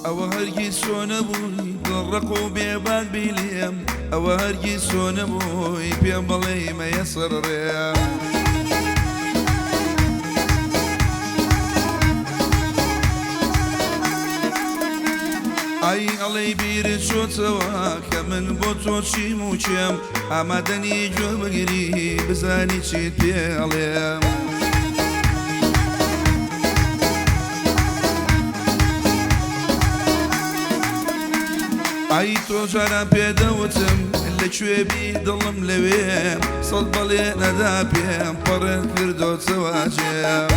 او هرگی سونه بوی دڕق و بێبان بیلێم ئەوە هەرگی سۆنە بووی پێم بەڵێ مەیەسەر ڕێم ئای ئەڵێی بیرت چۆتەوە کە من بۆ تۆ چیم و چێم ئامادەنی گوێ بگری بزانی چیت پێڵێم ئای تۆ جاران پێدەوتم لەکوێ بی دڵم لەوێم سەد بەڵێ نەدا پێم پەڕێن کردۆتەوە جێم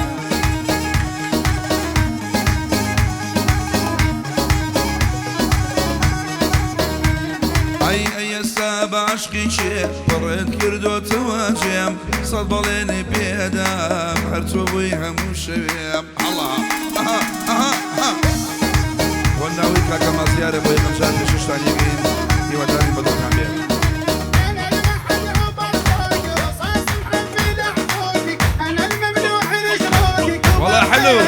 ئەیەستا بە عاشقی چێ پەڕێن کردۆتەوە جێم سەد بەڵێنێ پێدام هەر تۆ بووی هەموو شەوێم والناوي كاكا مزيارة بوي خمسات بششتان يقين يوتاني بدو كان بيه أنا المحل وبرشوقي رصاص محمد أحبوبي أنا الممنوع لشروقي والله حلو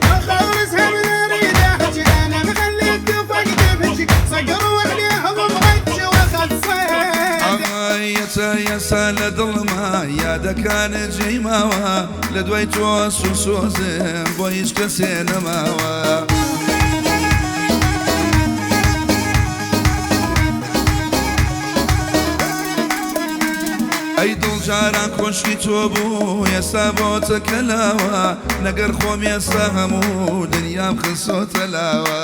أخلصها من أريد أحكي أنا مخليك فقد بهجي صقر وعليها ومغجي وأخذ صيد يا سالة ظلمة يا دكان جيماوا لدوي توسو سوزم بويش كسين ماوا ئەی دڵ جاران کۆشکی تۆ بوو ئێستا بۆتە کەلاوە نەگەر خۆم ئێستا هەموو دنیام خسۆتە لاوە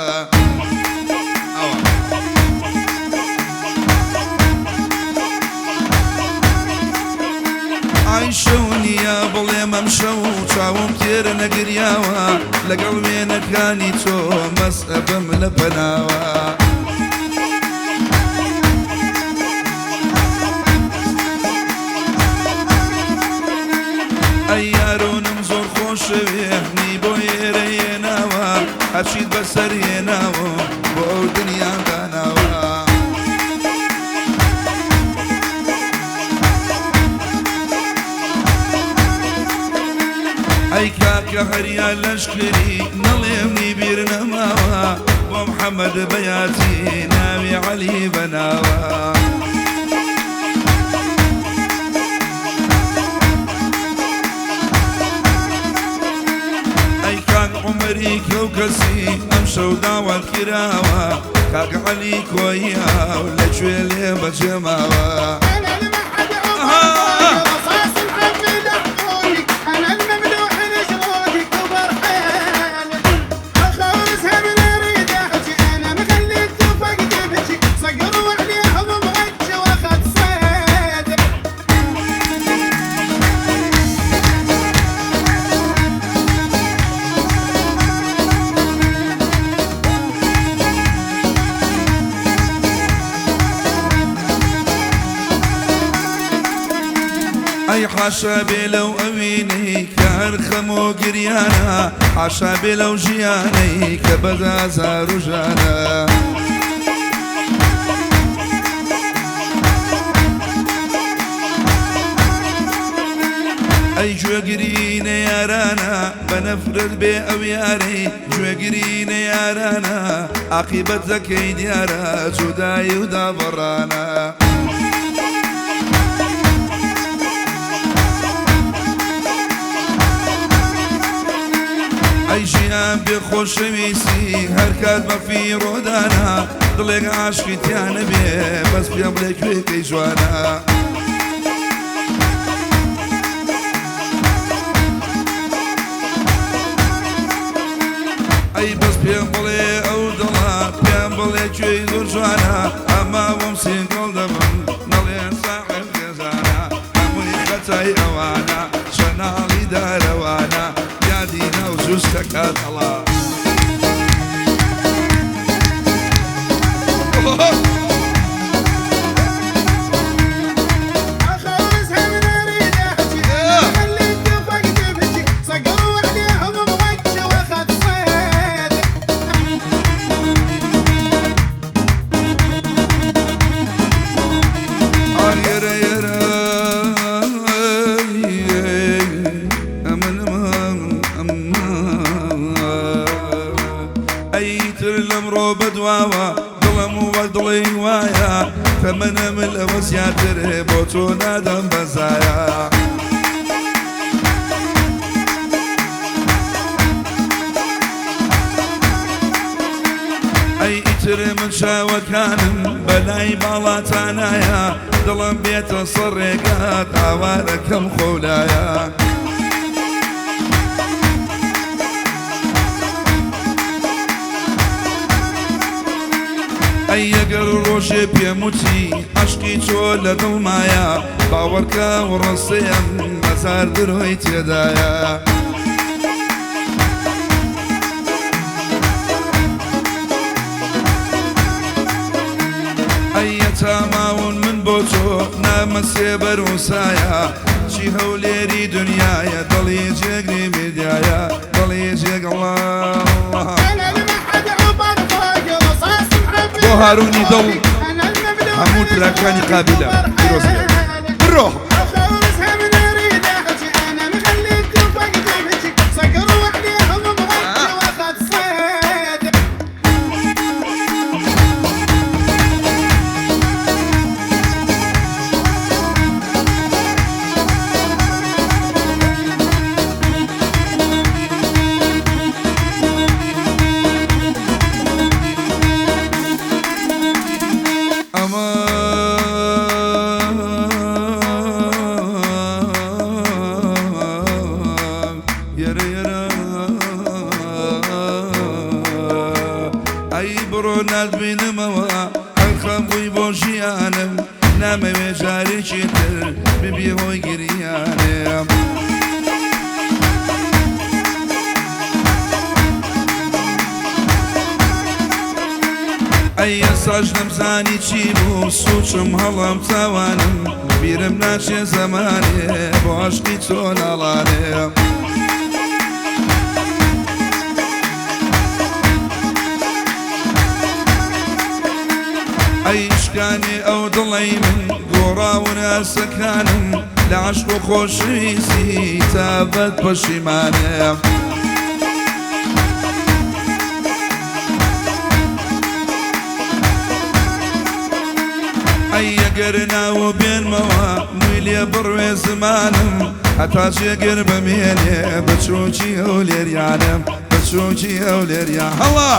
ئای شەو نییە بڵێم ئەم شەو چاوم تێرە نەگریاوە لەگەڵ وێنەکانی تۆ مەسەبەم لە پەناوە ئەی یارۆنم زۆر خۆشەوێنی بۆ ئێرە هێناوە هەرچیت بەسەر هێناوە بۆ ئەو دنیام داناوە ئەی کاکە هەریان لەشکری نەڵێمنی بیر نەماوە بۆ محەممەد بەیاتی ناوی عەلی بەناوە عمري كوكسي امشو داوال كراوة كاك علي كويا ولا جويلي بجماوة أنا المحل وبرشوقي رصاص محمد أحبوبي أنا الممنوع لشروقي وبرحالي أخلصها من أريد أحكي أنا مخليك فقد بهجي صقر وعليها ومغجي وأخذ صيد اي حاشا بلو اويني كارخمو قريانا حاشا بلو جياني كبدا زارو جانا اي جوگرين يارانا بنفرد بي او ياري جوگرين يارانا عاقبتك ايد يارا جداي ودا برانا ئەی ژیان بێخۆشەویستی هەر کات بەفی ڕۆدانا دڵێک عاشقی تیانە بێ بەس پێم بڵێ کوێکەی جوانە ئەی بەس پێم بڵێ ئەو دڵە پێم بڵێ کوێی زۆر جوانە ئەما بۆم سینگڵ دەبم نەڵێن ساحب خێزانە هەمووی خەتای ئەوانە شەناڵی دارەوانە يادينا وزوجتك الله أخلصها من أريد أحكي أنا مخليك فقد بهجي صقر وعليها ومغجي وأخذ صيد يرى يرى أمن ئەمڕۆ بەدواوە دڵم و وەک دڵی وایە تەمەنە من لەوە زیاترێ بۆ تۆ نادەم بەزایە ئەی ئیترێ من شاوەکانم بەلای باڵاتانایە دڵم بێتە سەر ڕێگات ئاوارەکەم خۆلایە ئەی ئەگەر ڕۆژێ پێم وتی عەشقی تۆ لە دڵمایە باوەڕکە و ڕستەیەم هەزار درۆی تێدایە ئەیە تاماون من بۆ تۆ نامەسێ بەرۆسایە چی هەولێری دنیایە دڵی جێگری میدایە دڵی جێگەڵە بۆ هارونی دڵ هەموو تراکانی قابلە بڕۆ نادبینمەوە ئەخەم بووی بۆ ژیانم نامەوێ جارێکی تر ببێ هۆی گریانێم ئەی ئێساش نەمزانی چی بوو سوچم هەڵام تاوانم بیرم ناچێ زەمانێ بۆ عەشقی تۆ ناڵانێم ئەی شکانی ئەو دڵی من گۆڕاون ئاسەکانم لە عەشق و خۆشویستی تابەت پەشیمانم ئەی ئەگەر ناوە بێنمەوە مووی لێ بڕوێ زمانم هەتا جێگەر بەمێنێ بەچۆکی ئەو لێریانم بەچۆکی ئەو لێریان هەڵا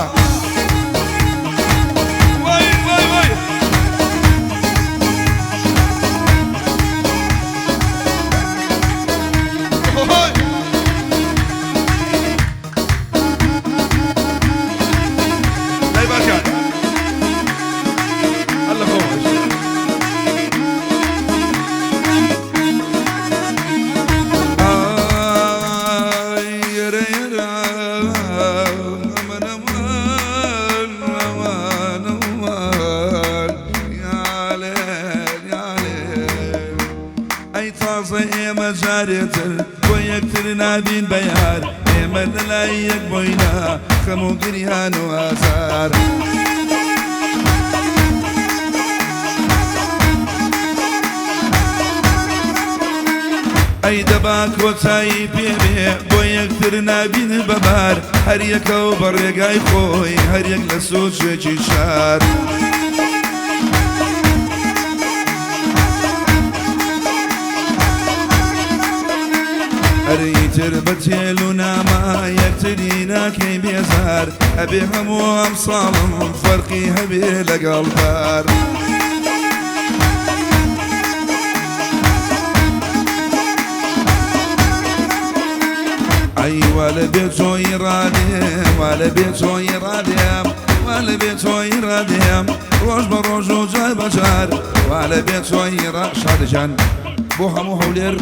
ئێمە جارێتر بۆ یەکتر نابین بەیار ئێمە لەلای یەک بۆینا خەم و گریان و ئازار ئەی دەبا کۆتایی پێبێ بۆ یەکتر نابین بەبار هەر یەکە و بە ڕێگای خۆی هەر یەک لە سوچێکی شار ئەریتر بە تێل و ناما یەکتری ناکەی بێزار ئەبێ هەموو ئەم ساڵم فەرقی هەبێ لەگەڵ پار ئەی وا لە بێ تۆی ڕادێم وا لە بێ تۆی ڕادێم وا لە بێ تۆی ڕادێم ڕۆژ بە ڕۆژ و جار بە جار وا لە بێ تۆی شادەجان بۆ هەموو هەولێر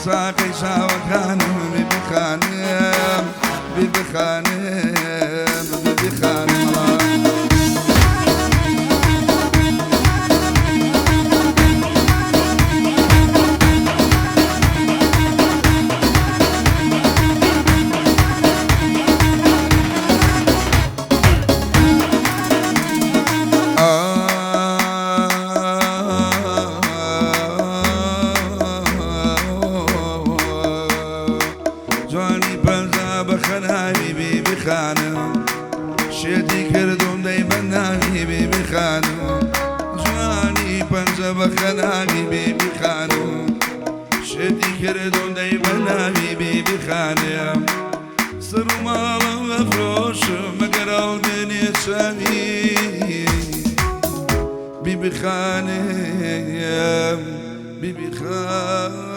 ساقي ساوكانم بيبي خانم بيبي خانم بيبي خانم جوانی پنجا بخناوی بیبی خانم شێتی کردم دەیبەن ناوی بیبی خانم جوانی پەنجە بەخەناوی بیبی خانم شێتی کردم دەیبەن ناوی بیبی خانم سەر و ماڵم بەفرۆشم مەگەر ئەڵدێنێ چاوی بیبی خانم بیبی خانم